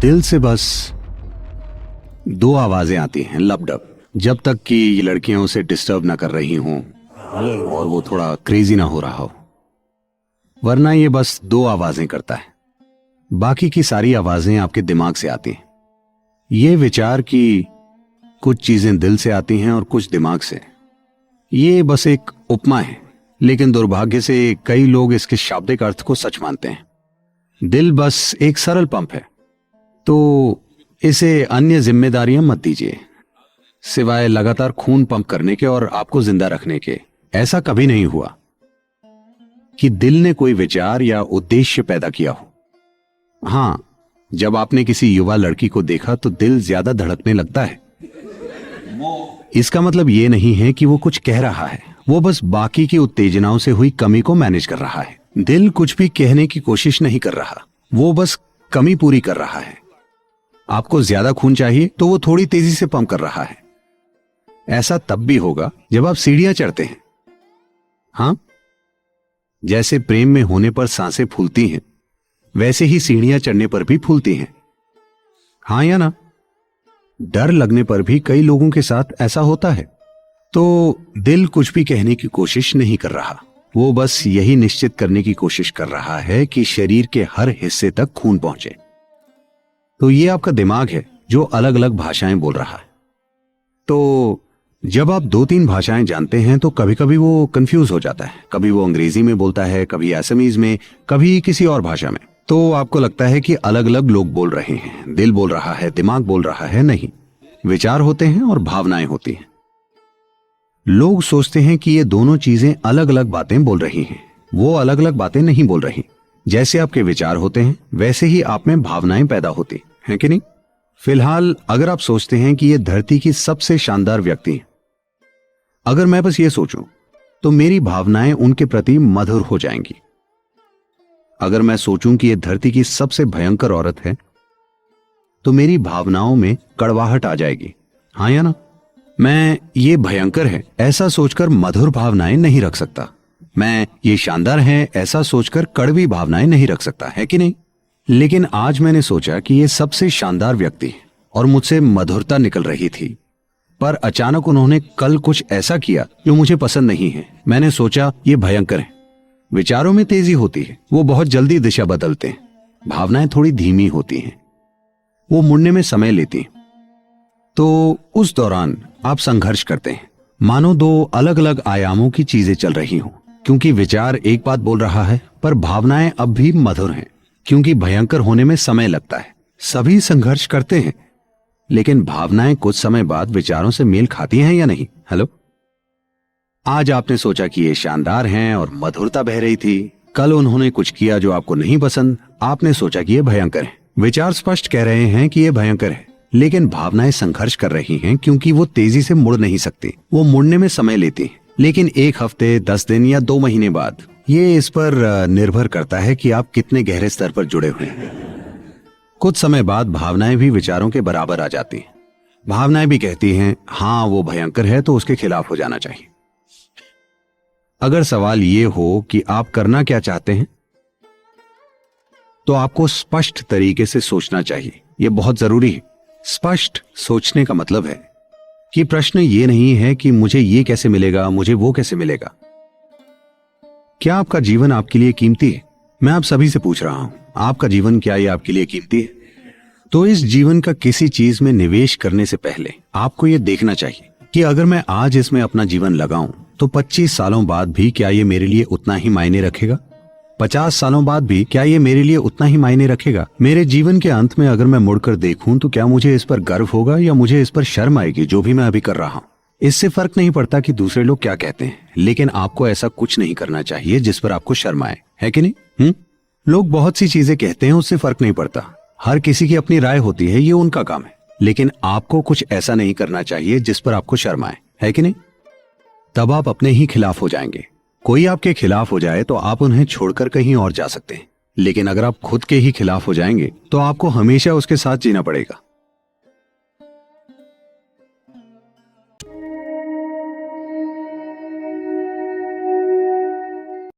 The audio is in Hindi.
दिल से बस दो आवाजें आती हैं लपडप, जब तक कि ये लड़कियां उसे डिस्टर्ब ना कर रही हों और वो थोड़ा क्रेजी ना हो रहा हो, वरना ये बस दो आवाजें करता है। बाकी की सारी आवाजें आपके दिमाग से आती हैं। ये विचार कि कुछ चीजें दिल से आती हैं और कुछ दिमाग से, ये बस एक उपमा है, लेकिन दुर्भाग्य से कई लोग इसके शाब्दिक अर्थ को सच मानते हैं। दिल बस एक सरल पंप है, तो इसे अन्य जिम्मेदारियां मत दीजिए सिवाय लगातार खून पंप करने के और आपको जिंदा रखने के। ऐसा कभी नहीं हुआ कि दिल ने कोई विचार या उद्देश्य पैदा किया हो। हां, जब आपने किसी युवा लड़की को देखा तो दिल ज्यादा धड़कने लगता है। इसका मतलब यह नहीं है कि वो कुछ कह रहा है, वो बस बाकी की उत्तेजनाओं से हुई कमी को मैनेज कर रहा है। दिल कुछ भी कहने की कोशिश नहीं कर रहा, वो बस कमी पूरी कर रहा है। आपको ज्यादा खून चाहिए तो वो थोड़ी तेजी से पंप कर रहा है। ऐसा तब भी होगा जब आप सीढ़ियां चढ़ते हैं। हां, जैसे प्रेम में होने पर सांसें फूलती हैं, वैसे ही सीढ़ियां चढ़ने पर भी फूलती हैं। हां या ना? डर लगने पर भी कई लोगों के साथ ऐसा होता है। तो दिल कुछ भी कहने की कोशिश नहीं कर रहा, वो बस यही निश्चित करने की कोशिश कर रहा है कि शरीर के हर हिस्से तक खून पहुंचे। तो ये आपका दिमाग है जो अलग अलग भाषाएं बोल रहा है। तो जब आप 2-3 भाषाएं जानते हैं तो कभी कभी वो कंफ्यूज हो जाता है। कभी वो अंग्रेजी में बोलता है, कभी असमीज में, कभी किसी और भाषा में। तो आपको लगता है कि अलग अलग लोग बोल रहे हैं, दिल बोल रहा है, दिमाग बोल रहा है। नहीं, विचार होते हैं और भावनाएं होती हैं। लोग सोचते हैं कि ये दोनों चीजें अलग अलग बातें बोल रही हैं। वो अलग अलग बातें नहीं बोल रही। जैसे आपके विचार होते हैं वैसे ही आप में भावनाएं पैदा होती हैं कि नहीं? फिलहाल अगर आप सोचते हैं कि ये धरती की सबसे शानदार व्यक्ति है, अगर मैं बस ये सोचूं तो मेरी भावनाएं उनके प्रति मधुर हो जाएंगी। अगर मैं सोचूं कि ये धरती की सबसे भयंकर औरत है तो मेरी भावनाओं में कड़वाहट आ जाएगी। हां या ना? मैं ये भयंकर है ऐसा सोचकर मधुर भावनाएं नहीं रख सकता। मैं ये शानदार है ऐसा सोचकर कड़वी भावनाएं नहीं रख सकता, है कि नहीं? लेकिन आज मैंने सोचा कि ये सबसे शानदार व्यक्ति है और मुझसे मधुरता निकल रही थी, पर अचानक उन्होंने कल कुछ ऐसा किया जो मुझे पसंद नहीं है। मैंने सोचा ये भयंकर है। विचारों में तेजी होती है, वो बहुत जल्दी दिशा बदलते हैं। भावनाएं थोड़ी धीमी होती हैं, वो मुड़ने में समय लेती हैं। तो उस दौरान आप संघर्ष करते हैं, मानो दो अलग अलग आयामों की चीजें चल रही हों। क्योंकि विचार एक बात बोल रहा है पर भावनाएं अब भी मधुर हैं। क्योंकि भयंकर होने में समय लगता है, सभी संघर्ष करते हैं, लेकिन भावनाएं कुछ समय बाद विचारों से मेल खाती हैं या नहीं? हेलो, आज आपने सोचा कि ये शानदार हैं और मधुरता बह रही थी। कल उन्होंने कुछ किया जो आपको नहीं पसंद, आपने सोचा कि ये भयंकर है। विचार स्पष्ट कह रहे हैं कि ये भयंकर है, लेकिन भावनाएं संघर्ष कर रही हैं क्योंकि वो तेजी से मुड़ नहीं सकती। वो मुड़ने में समय लेती हैं, लेकिन 1 हफ्ते, 10 दिन या 2 महीने बाद। ये इस पर निर्भर करता है कि आप कितने गहरे स्तर पर जुड़े हुए हैं। कुछ समय बाद भावनाएं भी विचारों के बराबर आ जाती हैं। भावनाएं भी कहती हैं हां वो भयंकर है तो उसके खिलाफ हो जाना चाहिए। अगर सवाल ये हो कि आप करना क्या चाहते हैं तो आपको स्पष्ट तरीके से सोचना चाहिए। यह बहुत जरूरी है। स्पष्ट सोचने का मतलब है कि प्रश्न ये नहीं है कि मुझे ये कैसे मिलेगा, मुझे वो कैसे मिलेगा। क्या आपका जीवन आपके लिए कीमती है? मैं आप सभी से पूछ रहा हूं, आपका जीवन क्या ये आपके लिए कीमती है? तो इस जीवन का किसी चीज में निवेश करने से पहले आपको ये देखना चाहिए कि अगर मैं आज इसमें अपना जीवन लगाऊं तो 25 सालों बाद भी क्या ये मेरे लिए उतना ही मायने रखेगा? 50 सालों बाद भी क्या ये मेरे लिए उतना ही मायने रखेगा? मेरे जीवन के अंत में अगर मैं मुड़कर देखूं तो क्या मुझे इस पर गर्व होगा या मुझे इस पर शर्म आएगी जो भी मैं अभी कर रहा हूं? इससे फर्क नहीं पड़ता कि दूसरे लोग क्या कहते हैं, लेकिन आपको ऐसा कुछ नहीं करना चाहिए जिस पर आपको शर्म आए, है कि नहीं? लोग बहुत सी चीजें कहते हैं, उससे फर्क नहीं पड़ता। हर किसी की अपनी राय होती है, ये उनका काम है। लेकिन आपको कुछ ऐसा नहीं करना चाहिए जिस पर आपको शर्म आए, है कि नहीं? तब आप अपने ही खिलाफ हो जाएंगे। कोई आपके खिलाफ हो जाए तो आप उन्हें छोड़कर कहीं और जा सकते हैं, लेकिन अगर आप खुद के ही खिलाफ हो जाएंगे तो आपको हमेशा उसके साथ जीना पड़ेगा।